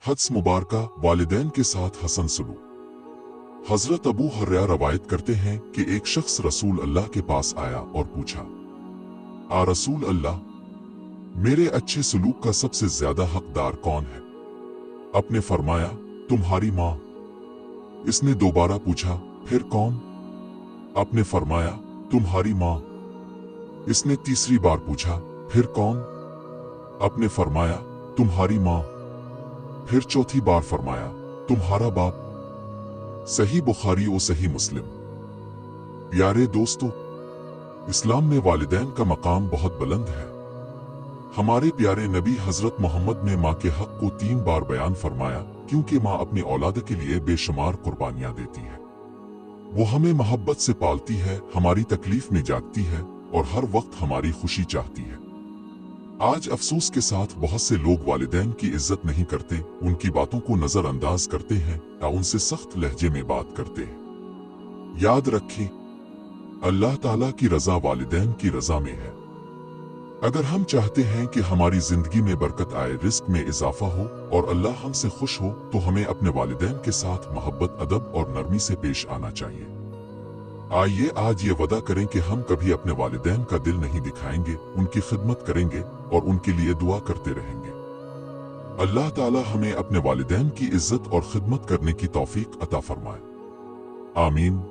हदीस मुबारका वालिदैन के साथ हसन सलूक। हजरत अबू हुरैरा रवायत करते हैं कि एक शख्स रसूल अल्लाह के पास आया और पूछा, आ रसूल अल्लाह, मेरे अच्छे सलूक का सबसे ज्यादा हकदार कौन है? आपने फरमाया, तुम्हारी माँ। इसने दोबारा पूछा, फिर कौन? आपने फरमाया, तुम्हारी माँ। इसने तीसरी बार पूछा, फिर कौन? आपने फरमाया, तुम्हारी माँ। फिर चौथी बार फरमाया, तुम्हारा बाप। सही बुखारी और सही मुस्लिम। प्यारे दोस्तों, इस्लाम में वालिदैन का मकाम बहुत बुलंद है। हमारे प्यारे नबी हजरत मोहम्मद ने माँ के हक को 3 बार बयान फरमाया, क्योंकि माँ अपनी औलाद के लिए बेशुमार कुर्बानियां देती है। वो हमें मोहब्बत से पालती है, हमारी तकलीफ में जागती है और हर वक्त हमारी खुशी चाहती है। आज अफसोस के साथ बहुत से लोग वालिदैन की इज्जत नहीं करते, उनकी बातों को नजरअंदाज करते हैं या उनसे सख्त लहजे में बात करते हैं। याद रखें, अल्लाह ताला की रजा वालिदैन की रजा में है। अगर हम चाहते हैं कि हमारी जिंदगी में बरकत आए, रिस्क में इजाफा हो और अल्लाह हमसे खुश हो, तो हमें अपने वालिदैन के साथ मोहब्बत, अदब और नरमी से पेश आना चाहिए। आइए आज ये वादा करें कि हम कभी अपने वालिदैन का दिल नहीं दिखाएंगे, उनकी खिदमत करेंगे और उनके लिए दुआ करते रहेंगे। अल्लाह ताला हमें अपने वालिदैन की इज्जत और खिदमत करने की तौफीक अता फरमाए। आमीन।